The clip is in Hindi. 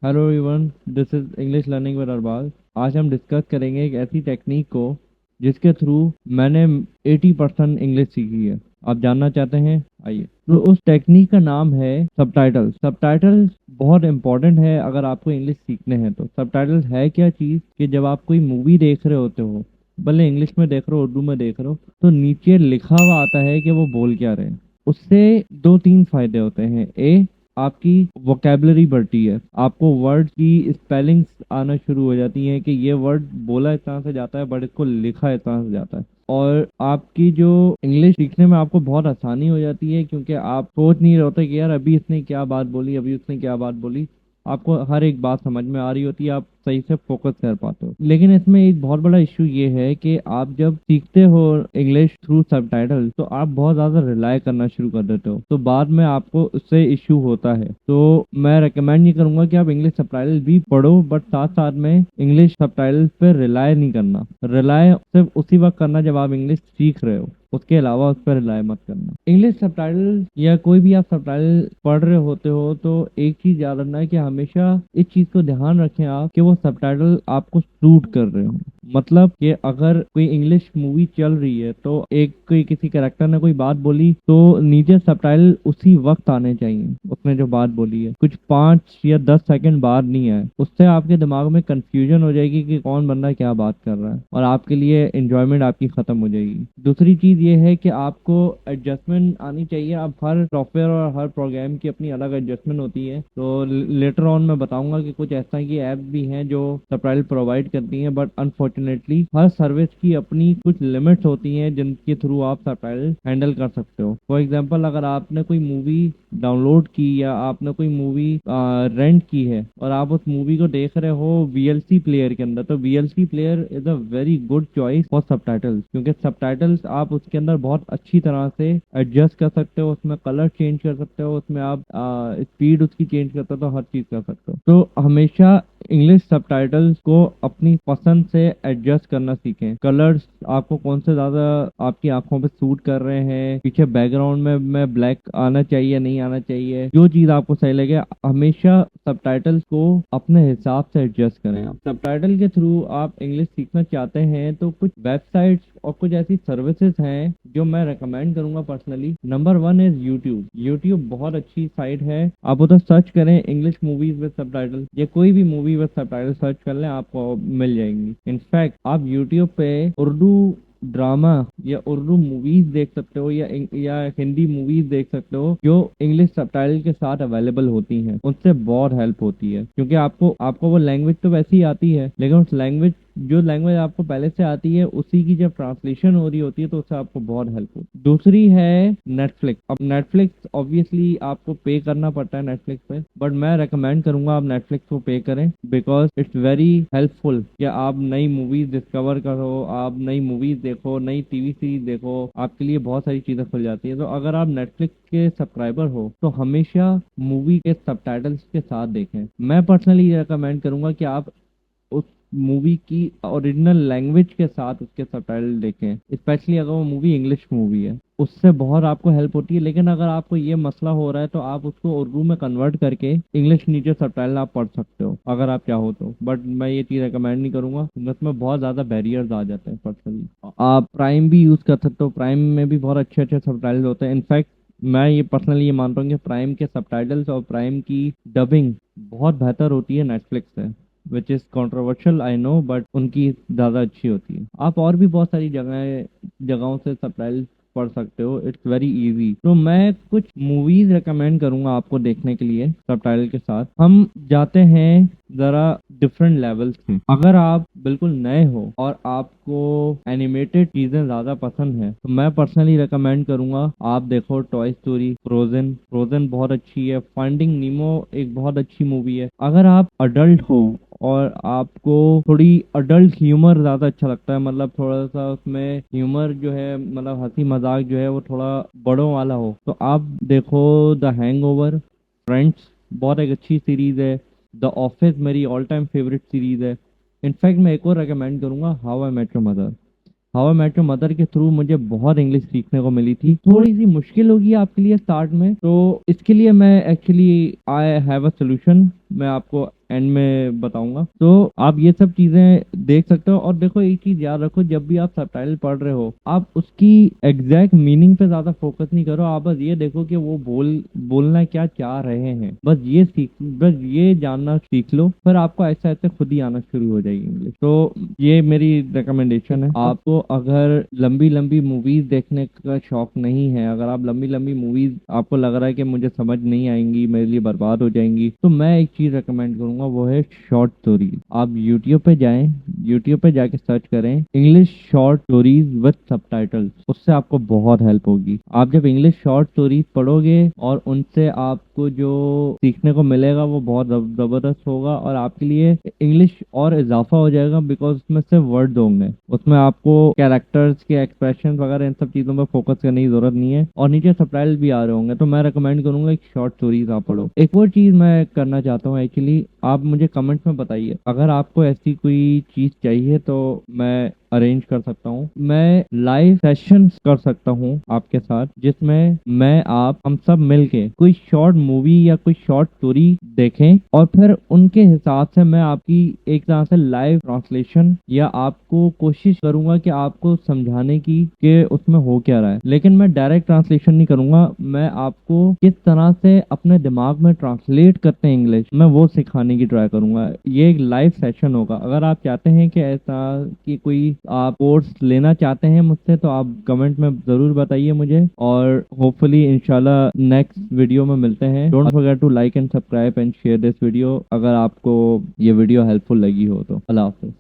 Hello everyone, this is English learning with Arbaaz. आज हम डिस्कस करेंगे एक ऐसी टेक्निक को जिसके थ्रू मैंने 80% इंग्लिश सीखी है। आप जानना चाहते हैं? आइए। तो उस टेक्निक का नाम है सबटाइटल्स। सबटाइटल्स बहुत इंपॉर्टेंट है अगर आपको इंग्लिश सीखने हैं तो। सबटाइटल्स है क्या चीज़ कि जब आप कोई मूवी देख रहे होते हो, भले इंग्लिश में देख रहे हो उर्दू में देख रहे हो, तो नीचे लिखा हुआ आता है कि वो बोल क्या रहे हैं। उससे दो तीन फायदे होते हैं। आपकी वोकेबलरी बढ़ती है, आपको वर्ड की स्पेलिंग्स आना शुरू हो जाती हैं कि ये वर्ड बोला इस तरह से जाता है बट इसको लिखा इस तरह से जाता है। और आपकी जो इंग्लिश सीखने में आपको बहुत आसानी हो जाती है, क्योंकि आप सोच नहीं रहे होते कि यार अभी इसने क्या बात बोली, अभी उसने क्या बात बोली। आपको हर एक बात समझ में आ रही होती है, आप सही से फोकस कर पाते हो। लेकिन इसमें एक बहुत बड़ा इश्यू ये है कि आप जब सीखते हो इंग्लिश थ्रू सबटाइटल तो आप बहुत ज़्यादा रिलाय करना शुरू कर देते हो, तो बाद में आपको उससे इश्यू होता है। तो मैं रेकमेंड नहीं करूंगा कि आप इंग्लिश सबटाइटल भी पढ़ो, बट साथ साथ में इंग्लिश सबटाइटल पे रिलाय नहीं करना। रिलाय सिर्फ उसी वक्त करना जब आप इंग्लिश सीख रहे हो, उसके अलावा उस पर रिलाय मत करना। इंग्लिश सबटाइटल या कोई भी आप सबटाइटल पढ़ रहे होते हो तो एक चीज याद रखना है कि हमेशा इस चीज को ध्यान रखें आप कि वो सबटाइटल आपको सूट कर रहे हो। मतलब कि अगर कोई इंग्लिश मूवी चल रही है तो एक कोई किसी कैरेक्टर ने कोई बात बोली तो नीचे सबटाइटल उसी वक्त आने चाहिए उसने जो बात बोली है, कुछ 5 या 10 सेकंड बाद नहीं आए। उससे आपके दिमाग में कंफ्यूजन हो जाएगी कि कौन बंदा क्या बात कर रहा है और आपके लिए एंजॉयमेंट आपकी खत्म हो जाएगी। दूसरी चीज ये है कि आपको एडजस्टमेंट आनी चाहिए। अब हर सॉफ्टवेयर और हर प्रोग्राम की अपनी अलग एडजस्टमेंट होती है, तो लेटर ऑन मैं बताऊंगा कि कुछ ऐसा की ऐप भी हैं जो सबटाइटल प्रोवाइड करती हैं, बट अनफॉर्चुनेटली हर सर्विस की अपनी कुछ लिमिट्स होती हैं जिनके थ्रू आप सबटाइटल हैंडल कर सकते हो। फॉर एग्जांपल, अगर आपने कोई मूवी डाउनलोड की या आपने कोई मूवी रेंट की है और आप उस मूवी को देख रहे हो वीएलसी प्लेयर के अंदर, तो VLC player is a very good choice for subtitles, क्योंकि सबटाइटल्स आप उसके अंदर बहुत अच्छी तरह से एडजस्ट कर सकते हो, उसमें कलर चेंज कर सकते हो, उसमें आप स्पीड उसकी चेंज करते हो, तो हर चीज कर सकते हो। तो हमेशा इंग्लिश सबटाइटल्स को अपनी पसंद से एडजस्ट करना सीखें। कलर्स आपको कौन से ज्यादा आपकी आंखों पे सूट कर रहे हैं, पीछे बैकग्राउंड में ब्लैक आना चाहिए नहीं आना चाहिए, जो चीज आपको सही लगे हमेशा सबटाइटल्स को अपने हिसाब से एडजस्ट करें। आप सबटाइटल के थ्रू आप इंग्लिश सीखना चाहते हैं तो कुछ वेबसाइट्स और कुछ ऐसी सर्विसेज हैं जो मैं रेकमेंड करूंगा personally. Number 1 is YouTube. YouTube बहुत अच्छी साइट है। आप उधर सर्च करें इंग्लिश मूवीज विद सबटाइटल, या कोई भी मूवी विद सबटाइटल सर्च कर लें, आपको मिल जाएंगी। इनफैक्ट आप यूट्यूब पे उर्दू ड्रामा या उर्दू मूवीज देख सकते हो, या हिंदी मूवीज देख सकते हो जो इंग्लिश सबटाइटल के साथ अवेलेबल होती हैं। उससे बहुत हेल्प होती है, क्योंकि आपको आपको वो लैंग्वेज तो वैसे ही आती है, लेकिन उस लैंग्वेज जो लैंग्वेज आपको पहले से आती है उसी की जब ट्रांसलेशन हो रही होती है तो उससे आपको बहुत हेल्प होती है। दूसरी है नेटफ्लिक्स। अब नेटफ्लिक्स ऑब्वियसली आपको पे करना पड़ता है नेटफ्लिक्स पे, बट मैं रेकमेंड करूंगा आप नेटफ्लिक्स को पे करें, बिकॉज इट्स वेरी हेल्पफुल कि आप नई मूवीज डिस्कवर करो, आप नई मूवीज देखो, नई टीवी सीरीज देखो, आपके लिए बहुत सारी चीजें खुल जाती है। तो अगर आप नेटफ्लिक्स के सब्सक्राइबर हो तो हमेशा मूवी के सबटाइटल्स के साथ देखें। मैं पर्सनली रेकमेंड करूंगा कि आप उस मूवी की ओरिजिनल लैंग्वेज के साथ उसके सबटाइटल देखें, स्पेशली अगर वो मूवी इंग्लिश मूवी है, उससे बहुत आपको हेल्प होती है। लेकिन अगर आपको ये मसला हो रहा है तो आप उसको उर्दू में कन्वर्ट करके इंग्लिश नीचे सबटाइटल आप पढ़ सकते हो अगर आप चाहो तो, बट मैं ये चीज़ रिकमेंड नहीं करूंगा क्योंकि उसमें बहुत ज़्यादा बैरियर्स आ जाते हैं। पर्सनली आप प्राइम भी यूज़ कर सकते हो, प्राइम में भी बहुत अच्छे अच्छे सबटाइटल होते हैं। इनफैक्ट मैं ये पर्सनली ये मानता हूँ कि प्राइम के सबटाइटल्स और प्राइम की डबिंग बहुत बेहतर होती है नेटफ्लिक्स से, which is controversial I know, but उनकी ज़्यादा अच्छी होती है। आप और भी बहुत सारी जगहों से सबटाइटल पढ़ सकते हो, इट्स वेरी इजी। तो मैं कुछ मूवीज रेकमेंड करूंगा आपको देखने के लिए सबटाइटल के साथ। हम जाते हैं जरा डिफरेंट लेवल्स पे। अगर आप बिल्कुल नए हो और आपको एनिमेटेड चीजें ज्यादा पसंद है तो मैं पर्सनली रेकमेंड करूंगा आप देखो टॉय स्टोरी, फ्रोजन। फ्रोजन बहुत अच्छी है। फाइंडिंग नीमो एक बहुत अच्छी मूवी है। अगर आप अडल्ट हो और आपको थोड़ी अडल्ट ह्यूमर ज्यादा अच्छा लगता है, मतलब थोड़ा सा उसमें ह्यूमर जो है, मतलब हंसी मजाक जो है वो थोड़ा बड़ों वाला हो, तो आप देखो द हैंगओवर। फ्रेंड्स बहुत एक अच्छी सीरीज है। द ऑफिस मेरी ऑल टाइम फेवरेट सीरीज है। इनफैक्ट मैं एक और रेकमेंड करूंगा, how I met your mother. How I met your mother के थ्रू मुझे बहुत इंग्लिश सीखने को मिली थी। थोड़ी सी मुश्किल होगी आपके लिए स्टार्ट में, तो इसके लिए मैं actually I have a solution, मैं आपको एंड में बताऊंगा। तो आप ये सब चीजें देख सकते हो। और देखो एक चीज याद रखो, जब भी आप सबटाइटल पढ़ रहे हो आप उसकी एग्जैक्ट मीनिंग पे ज्यादा फोकस नहीं करो। आप बस ये देखो कि वो बोलना क्या चाह रहे हैं, बस ये जानना सीख लो, फिर आपको ऐसा ऐसे खुद ही आना शुरू हो जाएगी इंग्लिश। तो ये मेरी रिकमेंडेशन है। आपको अगर लंबी लंबी मूवीज देखने का शौक नहीं है, अगर आप लंबी लंबी मूवीज आपको लग रहा है कि मुझे समझ नहीं आएंगी, मेरे लिए बर्बाद हो जाएंगी, तो मैं एक चीज रिकमेंड करूंगा, वो है शॉर्ट स्टोरी। आप यूट्यूब पे जाएं, यूट्यूब पे जाके सर्च करें English short stories with subtitles, उससे आपको बहुत हेल्प होगी। आप जब इंग्लिश शॉर्ट स्टोरीज पढ़ोगे और उनसे आपको जो सीखने को मिलेगा वो बहुत जबरदस्त होगा, और आपके लिए इंग्लिश और इजाफा हो जाएगा, बिकॉज उसमें सिर्फ वर्ड होंगे, उसमें आपको कैरेक्टर्स के एक्सप्रेशन वगैरह इन सब चीजों पर फोकस करने की जरूरत नहीं है, और नीचे सबटाइटल भी आ रहे होंगे। तो मैं रिकमेंड करूंगा एक शॉर्ट स्टोरीज आप पढ़ो। एक और चीज मैं करना चाहता हूँ एक्चुअली, आप मुझे कमेंट में बताइए, अगर आपको ऐसी कोई चीज चाहिए तो मैं अरेंज कर सकता हूँ। मैं लाइव सेशंस कर सकता हूँ आपके साथ, जिसमें मैं आप हम सब मिलके कोई शॉर्ट मूवी या कोई शॉर्ट स्टोरी देखें, और फिर उनके हिसाब से मैं आपकी एक तरह से लाइव ट्रांसलेशन या आपको कोशिश करूंगा कि आपको समझाने की कि उसमें हो क्या रहा है। लेकिन मैं डायरेक्ट ट्रांसलेशन नहीं करूंगा, मैं आपको किस तरह से अपने दिमाग में ट्रांसलेट करते हैं इंग्लिश, मैं वो सिखाने की ट्राई करूंगा। ये एक लाइव सेशन होगा। अगर आप चाहते हैं कि ऐसा कि कोई आप कोर्स लेना चाहते हैं मुझसे, तो आप कमेंट में जरूर बताइए मुझे, और होपफुली इंशाल्लाह नेक्स्ट वीडियो में मिलते हैं। Don't forget to like and subscribe and share this video, अगर आपको ये वीडियो हेल्पफुल लगी हो तो। अल्लाह हाफिज।